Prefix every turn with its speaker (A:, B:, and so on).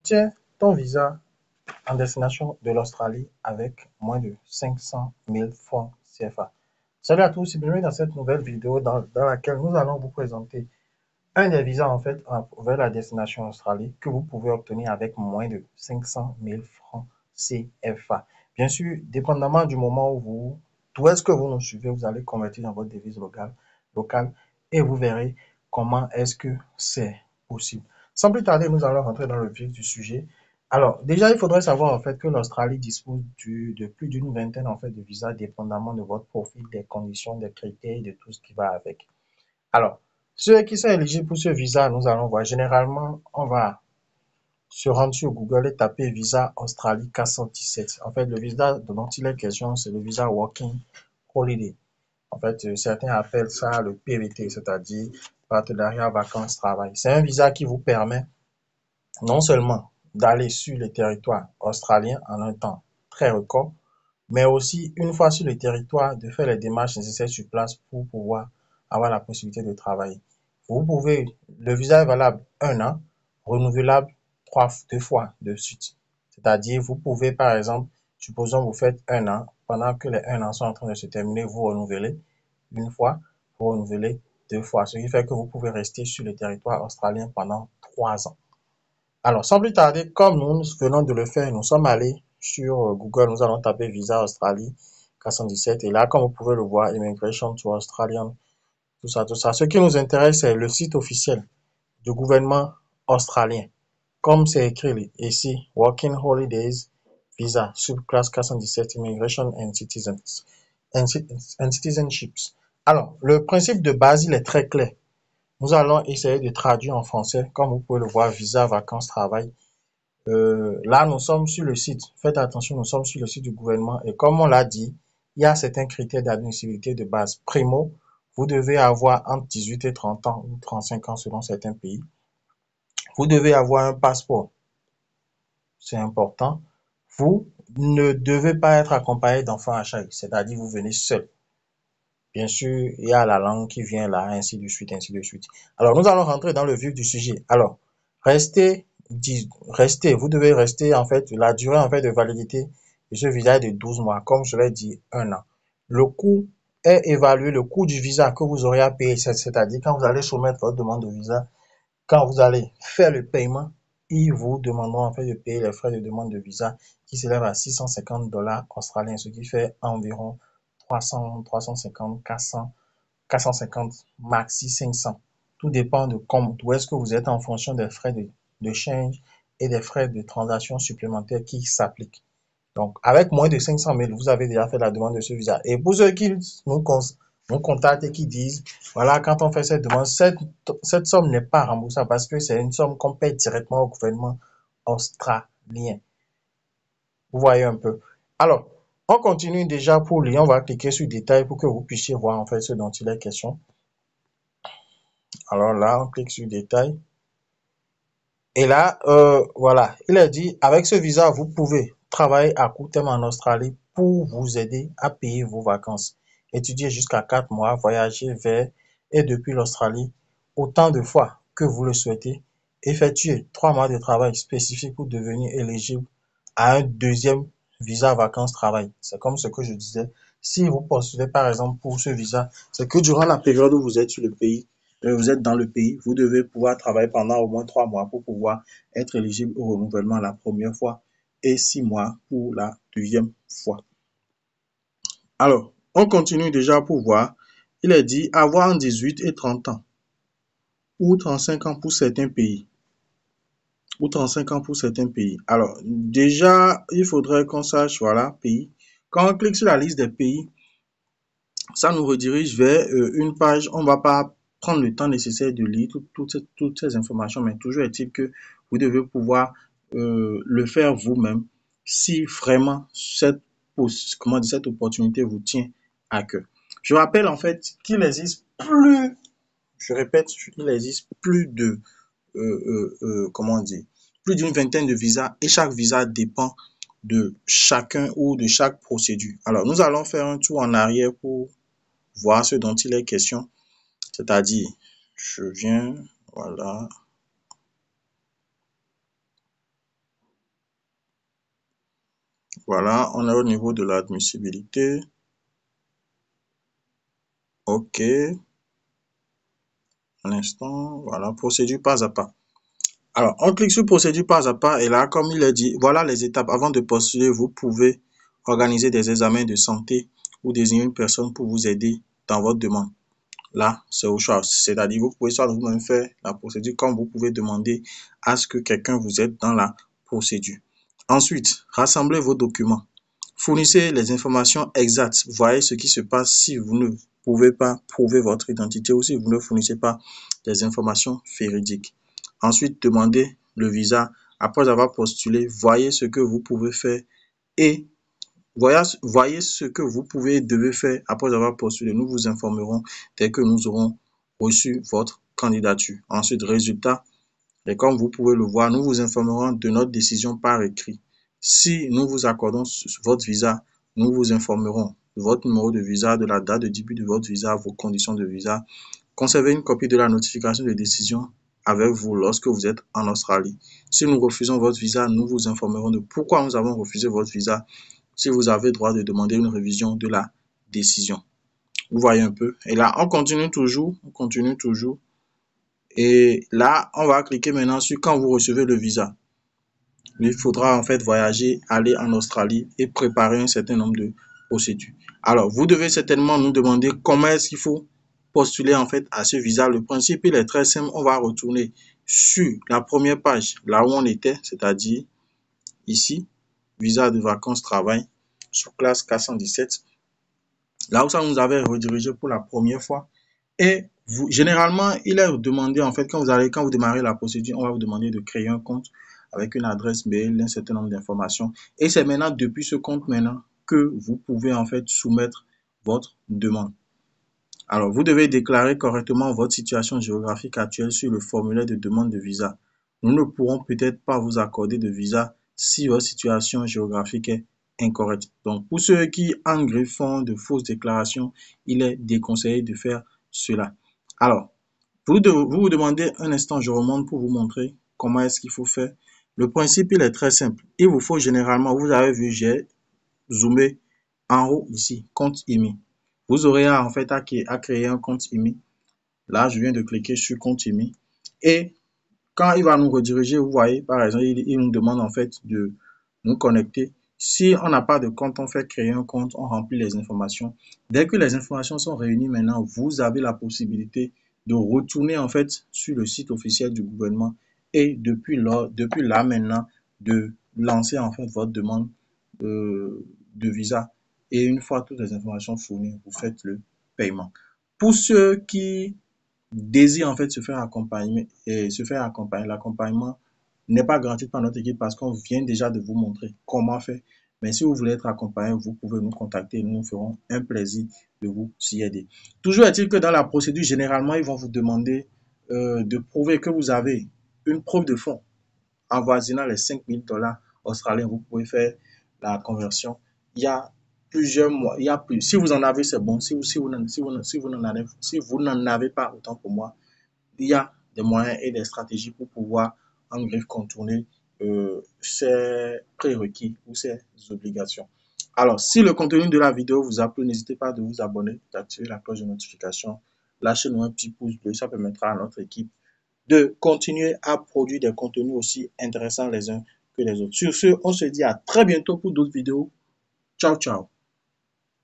A: Tiens ton visa en destination de l'Australie avec moins de 500 000 francs CFA. Salut à tous et bienvenue dans cette nouvelle vidéo dans laquelle nous allons vous présenter un des visas en fait vers la destination Australie que vous pouvez obtenir avec moins de 500 000 francs CFA. Bien sûr, dépendamment du moment d'où est-ce que vous nous suivez, vous allez convertir dans votre devise locale et vous verrez comment est-ce que c'est possible. Sans plus tarder, nous allons rentrer dans le vif du sujet. Alors, déjà, il faudrait savoir en fait que l'Australie dispose de plus d'une vingtaine en fait de visas dépendamment de votre profil, des conditions, des critères, de tout ce qui va avec. Alors, ceux qui sont éligibles pour ce visa, nous allons voir. Généralement, on va se rendre sur Google et taper visa Australie 417. En fait, le visa dont il est question, c'est le visa Working Holiday. En fait, certains appellent ça le PVT, c'est-à-dire Partenariat Vacances-Travail. C'est un visa qui vous permet non seulement d'aller sur le territoire australien en un temps très record, mais aussi, une fois sur le territoire, de faire les démarches nécessaires sur place pour pouvoir avoir la possibilité de travailler. Le visa est valable 1 an, renouvelable deux fois de suite. C'est-à-dire, vous pouvez, par exemple, supposons vous faites 1 an, pendant que les 1 an sont en train de se terminer, vous renouvelez une fois, vous renouvelez deux fois, ce qui fait que vous pouvez rester sur le territoire australien pendant 3 ans. Alors, sans plus tarder, comme nous venons de le faire, nous sommes allés sur Google, nous allons taper Visa Australie 417 et là, comme vous pouvez le voir, Immigration to Australian, tout ça, tout ça. Ce qui nous intéresse, c'est le site officiel du gouvernement australien. Comme c'est écrit ici, Working Holidays Visa, Subclass 417, Immigration and Citizenships. Alors, le principe de base, il est très clair. Nous allons essayer de traduire en français, comme vous pouvez le voir, visa, vacances, travail. Là, nous sommes sur le site. Faites attention, nous sommes sur le site du gouvernement. Et comme on l'a dit, il y a certains critères d'admissibilité de base. Primo, vous devez avoir entre 18 et 30 ans ou 35 ans selon certains pays. Vous devez avoir un passeport. C'est important. Vous ne devez pas être accompagné d'enfants à charge, c'est-à-dire vous venez seul. Bien sûr, il y a la langue qui vient là, ainsi de suite, ainsi de suite. Alors, nous allons rentrer dans le vif du sujet. Alors, restez, vous devez rester, en fait, la durée, en fait, de validité de ce visa est de 12 mois, comme je l'ai dit, 1 an. Le coût est évalué, le coût du visa que vous aurez à payer, c'est-à-dire quand vous allez soumettre votre demande de visa, quand vous allez faire le paiement, ils vous demanderont, en fait, de payer les frais de demande de visa qui s'élèvent à 650 dollars australiens, ce qui fait environ 300, 350, 400, 450, maxi 500. Tout dépend de d'où est-ce que vous êtes en fonction des frais de change et des frais de transaction supplémentaires qui s'appliquent. Donc, avec moins de 500 000, vous avez déjà fait la demande de ce visa. Et pour ceux qui nous contactent et qui disent, voilà, quand on fait cette demande, cette somme n'est pas remboursable parce que c'est une somme qu'on paye directement au gouvernement australien. Vous voyez un peu. Alors, on continue déjà pour lui. On va cliquer sur détail pour que vous puissiez voir en fait ce dont il est question. Alors là, on clique sur détail. Et là, voilà, il a dit, avec ce visa, vous pouvez travailler à court terme en Australie pour vous aider à payer vos vacances, étudier jusqu'à 4 mois, voyager vers et depuis l'Australie autant de fois que vous le souhaitez, effectuer 3 mois de travail spécifique pour devenir éligible à un deuxième visa vacances-travail. C'est comme ce que je disais. Si vous postulez par exemple pour ce visa, c'est que durant la période où vous êtes sur le pays, vous êtes dans le pays, vous devez pouvoir travailler pendant au moins 3 mois pour pouvoir être éligible au renouvellement la première fois et 6 mois pour la deuxième fois. Alors, on continue déjà pour voir. Il est dit avoir entre 18 et 30 ans ou 35 ans pour certains pays. Ou 35 ans pour certains pays. Alors, déjà, il faudrait qu'on sache, voilà, pays. Quand on clique sur la liste des pays, ça nous redirige vers une page. On ne va pas prendre le temps nécessaire de lire toutes ces informations, mais toujours est-il que vous devez pouvoir le faire vous-même si vraiment cette opportunité vous tient à cœur. Je rappelle en fait qu'il existe je répète, il existe plus d'une vingtaine de visas et chaque visa dépend de chacun ou de chaque procédure. Alors, nous allons faire un tour en arrière pour voir ce dont il est question. C'est-à-dire, je viens, voilà. Voilà, on est au niveau de l'admissibilité. OK. Un instant. Voilà, procédure pas à pas. Alors, on clique sur procédure pas à pas et là, comme il est dit, voilà les étapes. Avant de postuler, vous pouvez organiser des examens de santé ou désigner une personne pour vous aider dans votre demande. Là, c'est au choix. C'est-à-dire, vous pouvez soit vous-même faire la procédure, comme vous pouvez demander à ce que quelqu'un vous aide dans la procédure. Ensuite, rassemblez vos documents. Fournissez les informations exactes. Voyez ce qui se passe si vous ne pouvez pas prouver votre identité ou si vous ne fournissez pas des informations véridiques. Ensuite, demandez le visa. Après avoir postulé, voyez ce que vous pouvez faire et voyez ce que vous pouvez et devez faire après avoir postulé. Nous vous informerons dès que nous aurons reçu votre candidature. Ensuite, résultat. Et comme vous pouvez le voir, nous vous informerons de notre décision par écrit. Si nous vous accordons votre visa, nous vous informerons de votre numéro de visa, de la date de début de votre visa, vos conditions de visa. Conservez une copie de la notification de décision avec vous lorsque vous êtes en Australie. Si nous refusons votre visa, nous vous informerons de pourquoi nous avons refusé votre visa. Si vous avez droit de demander une révision de la décision. Vous voyez un peu. Et là, on continue toujours. Et là, on va cliquer maintenant sur quand vous recevez le visa. Il faudra en fait voyager, aller en Australie et préparer un certain nombre de procédures. Alors, vous devez certainement nous demander comment est-ce qu'il faut postuler en fait à ce visa. Le principe, il est très simple. On va retourner sur la première page, là où on était, c'est-à-dire ici, visa de vacances travail, sous classe 417. Là où ça nous avait redirigé pour la première fois. Et vous, généralement, il est demandé, en fait, quand vous démarrez la procédure, on va vous demander de créer un compte avec une adresse mail, un certain nombre d'informations. Et c'est maintenant, depuis ce compte maintenant, que vous pouvez, en fait, soumettre votre demande. Alors, vous devez déclarer correctement votre situation géographique actuelle sur le formulaire de demande de visa. Nous ne pourrons peut-être pas vous accorder de visa si votre situation géographique est incorrecte. Donc, pour ceux qui, en griffant de fausses déclarations, il est déconseillé de faire cela. Alors, vous vous demandez un instant, je remonte pour vous montrer comment est-ce qu'il faut faire. Le principe, il est très simple. Il vous faut généralement, vous avez vu, j'ai zoomé en haut ici, compte IMI. Vous aurez en fait à créer un compte IMI. Là, je viens de cliquer sur compte IMI. Et quand il va nous rediriger, vous voyez, par exemple, il nous demande en fait de nous connecter. Si on n'a pas de compte, on fait créer un compte, on remplit les informations. Dès que les informations sont réunies maintenant, vous avez la possibilité de retourner en fait sur le site officiel du gouvernement et depuis là maintenant, de lancer en fait votre demande de visa. Et une fois toutes les informations fournies, vous faites le paiement. Pour ceux qui désirent en fait se faire accompagner, l'accompagnement n'est pas gratuit par notre équipe parce qu'on vient déjà de vous montrer comment faire. Mais si vous voulez être accompagné, vous pouvez nous contacter et nous nous ferons un plaisir de vous y aider. Toujours est-il que dans la procédure, généralement, ils vont vous demander de prouver que vous avez une preuve de fonds avoisinant les 5 000 $ australiens. Vous pouvez faire la conversion. Il y a plusieurs mois. Il y a plus. Si vous en avez, c'est bon. Si vous n'en avez pas, autant pour moi, il y a des moyens et des stratégies pour pouvoir en griffe contourner ces prérequis ou ces obligations. Alors, si le contenu de la vidéo vous a plu, n'hésitez pas de vous abonner, d'activer la cloche de notification, lâchez-nous un petit pouce bleu, ça permettra à notre équipe de continuer à produire des contenus aussi intéressants les uns que les autres. Sur ce, on se dit à très bientôt pour d'autres vidéos. Ciao, ciao.